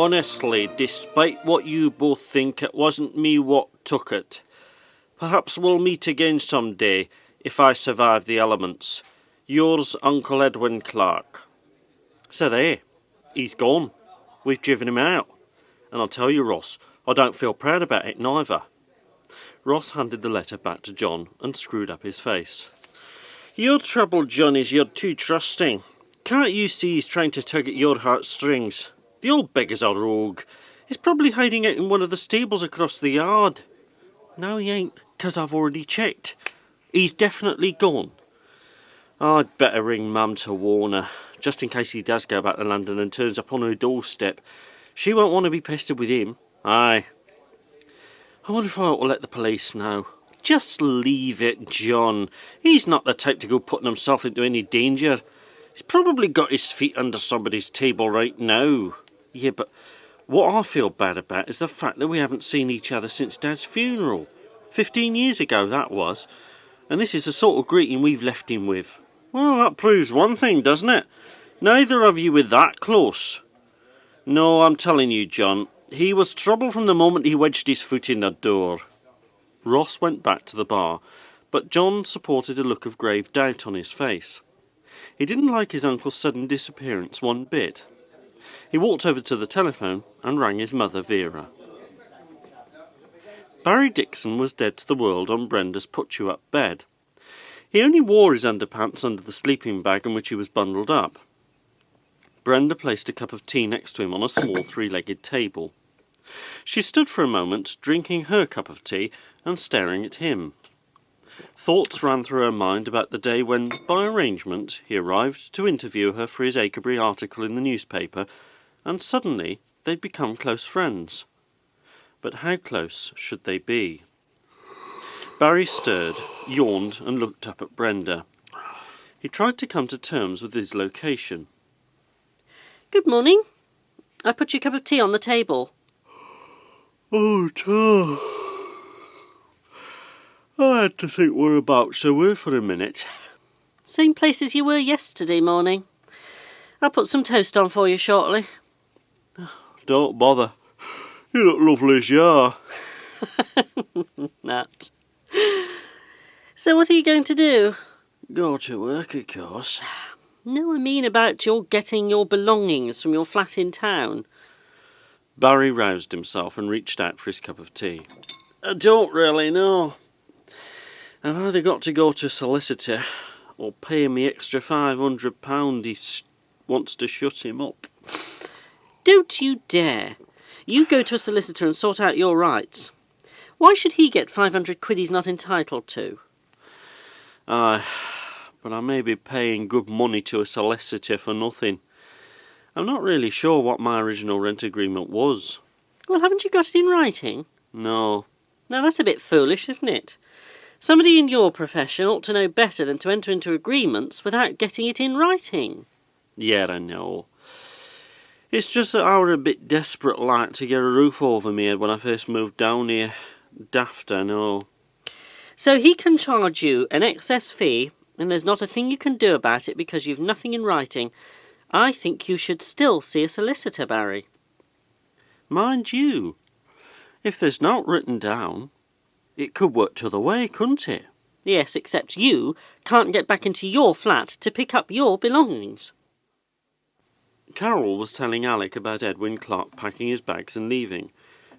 Honestly, despite what you both think, it wasn't me what took it. Perhaps we'll meet again some day, if I survive the elements. Yours, Uncle Edwin Clark. So there, he's gone. We've driven him out. And I'll tell you, Ross, I don't feel proud about it neither. Ross handed the letter back to John and screwed up his face. Your trouble, John, is you're too trusting. Can't you see he's trying to tug at your heartstrings? The old beggar's a rogue. He's probably hiding out in one of the stables across the yard. No, he ain't, 'cause I've already checked. He's definitely gone. I'd better ring Mum to warn her, just in case he does go back to London and turns up on her doorstep. She won't want to be pestered with him. Aye. I wonder if I ought to let the police know. Just leave it, John. He's not the type to go putting himself into any danger. He's probably got his feet under somebody's table right now. Yeah, but what I feel bad about is the fact that we haven't seen each other since Dad's funeral. 15 years ago, that was. And this is the sort of greeting we've left him with. Well, that proves one thing, doesn't it? Neither of you were that close. No, I'm telling you, John, he was trouble from the moment he wedged his foot in the door. Ross went back to the bar, but John supported a look of grave doubt on his face. He didn't like his uncle's sudden disappearance one bit. He walked over to the telephone and rang his mother, Vera. Barry Dixon was dead to the world on Brenda's put-you-up bed. He only wore his underpants under the sleeping bag in which he was bundled up. Brenda placed a cup of tea next to him on a small three-legged table. She stood for a moment, drinking her cup of tea and staring at him. Thoughts ran through her mind about the day when, by arrangement, he arrived to interview her for his ACREBURY article in the newspaper, and suddenly they'd become close friends. But how close should they be? Barry stirred, yawned, and looked up at Brenda. He tried to come to terms with his location. Good morning. I put your cup of tea on the table. Oh, Tom. I had to think whereabouts they were for a minute. Same place as you were yesterday morning. I'll put some toast on for you shortly. Don't bother. You look lovely as you are. Nat. So what are you going to do? Go to work, of course. No, I mean about your getting your belongings from your flat in town. Barry roused himself and reached out for his cup of tea. I don't really know. I've either got to go to a solicitor or pay him the extra £500 he wants to shut him up. Don't you dare. You go to a solicitor and sort out your rights. Why should he get 500 quid he's not entitled to? Aye, but I may be paying good money to a solicitor for nothing. I'm not really sure what my original rent agreement was. Well, haven't you got it in writing? No. Now that's a bit foolish, isn't it? Somebody in your profession ought to know better than to enter into agreements without getting it in writing. Yeah, I know. It's just that I were a bit desperate like to get a roof over me head when I first moved down here. Daft, I know. So he can charge you an excess fee, and there's not a thing you can do about it because you've nothing in writing. I think you should still see a solicitor, Barry. Mind you, if there's not written down, it could work t'other way, couldn't it? Yes, except you can't get back into your flat to pick up your belongings. Carol was telling Alec about Edwin Clark packing his bags and leaving.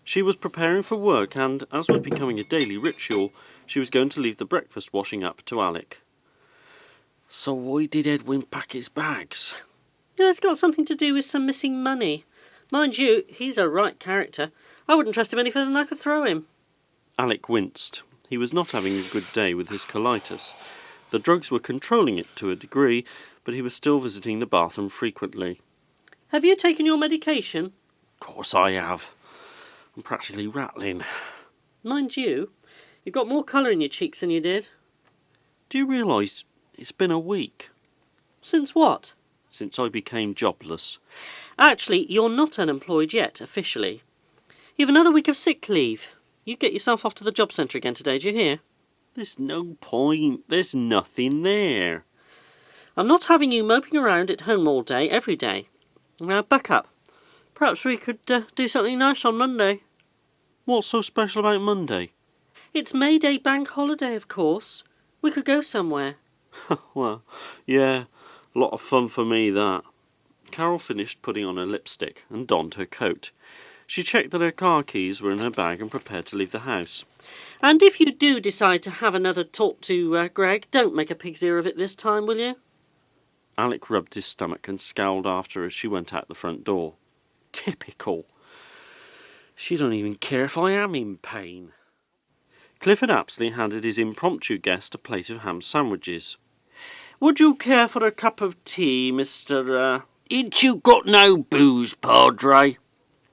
She was preparing for work and, as was becoming a daily ritual, she was going to leave the breakfast washing up to Alec. So why did Edwin pack his bags? It's got something to do with some missing money. Mind you, he's a right character. I wouldn't trust him any further than I could throw him. Alec winced. He was not having a good day with his colitis. The drugs were controlling it to a degree, but he was still visiting the bathroom frequently. Have you taken your medication? Of course I have. I'm practically rattling. Mind you, you've got more colour in your cheeks than you did. Do you realise it's been a week? Since what? Since I became jobless. Actually, you're not unemployed yet, officially. You have another week of sick leave. You get yourself off to the job centre again today, do you hear? There's no point. There's nothing there. I'm not having you moping around at home all day, every day. Now, buck up. Perhaps we could do something nice on Monday. What's so special about Monday? It's May Day bank holiday, of course. We could go somewhere. Well, yeah, a lot of fun for me, that. Carol finished putting on her lipstick and donned her coat. She checked that her car keys were in her bag and prepared to leave the house. And if you do decide to have another talk to Greg, don't make a pig's ear of it this time, will you? Alec rubbed his stomach and scowled after her as she went out the front door. Typical. She don't even care if I am in pain. Clifford Apsley handed his impromptu guest a plate of ham sandwiches. Would you care for a cup of tea, Mr. Ain't you got no booze, Padre?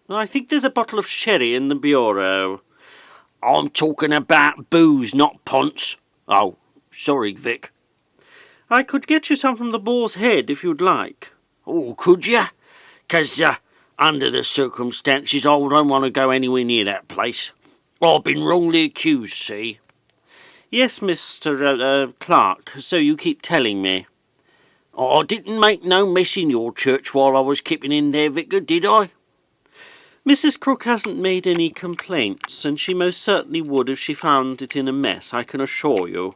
I think there's a bottle of sherry in the bureau. I'm talking about booze, not punts. Oh, sorry, Vic. I could get you some from the Boar's Head if you'd like. Oh, could you? 'Cause, under the circumstances, I don't want to go anywhere near that place. I've been wrongly accused, see? Yes, Mr. Clark, so you keep telling me. I didn't make no mess in your church while I was keeping in there, Vicar, did I? Mrs. Crook hasn't made any complaints, and she most certainly would if she found it in a mess, I can assure you.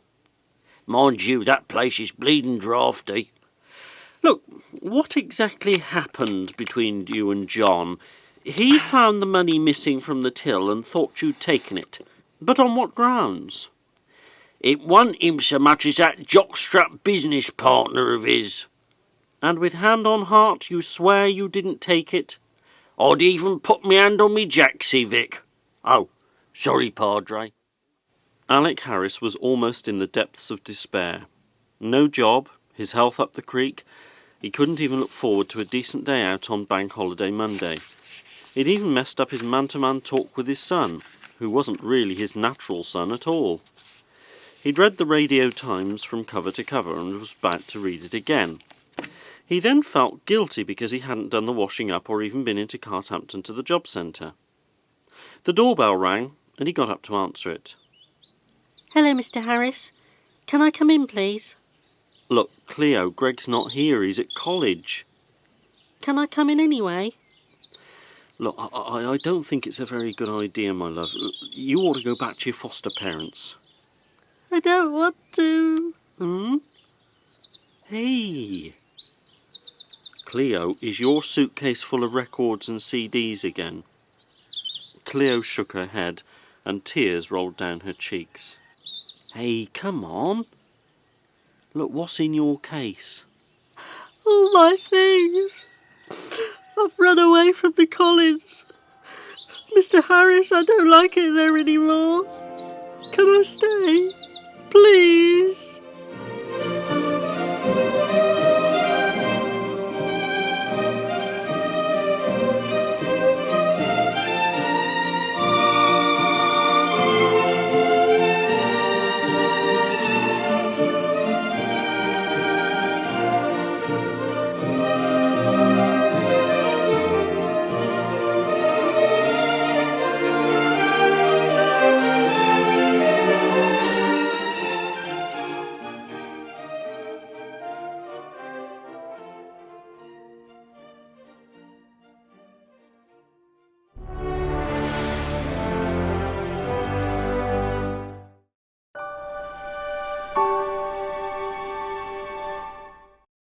Mind you, that place is bleeding draughty. Look, what exactly happened between you and John? He found the money missing from the till and thought you'd taken it. But on what grounds? It wasn't him so much as that jockstrap business partner of his. And with hand on heart, you swear you didn't take it? I'd even put me hand on me jacksy, Vic. Oh, sorry, Padre. Alec Harris was almost in the depths of despair. No job, his health up the creek. He couldn't even look forward to a decent day out on Bank Holiday Monday. He'd even messed up his man-to-man talk with his son, who wasn't really his natural son at all. He'd read the Radio Times from cover to cover and was about to read it again. He then felt guilty because he hadn't done the washing up or even been into Carthampton to the job centre. The doorbell rang, and he got up to answer it. Hello, Mr. Harris. Can I come in, please? Look, Cleo, Greg's not here. He's at college. Can I come in anyway? Look, I don't think it's a very good idea, my love. You ought to go back to your foster parents. I don't want to. Hey. Cleo, is your suitcase full of records and CDs again? Cleo shook her head, and tears rolled down her cheeks. Hey, come on. Look, what's in your case? All my things. I've run away from the college. Mr. Harris, I don't like it there anymore. Can I stay? Please?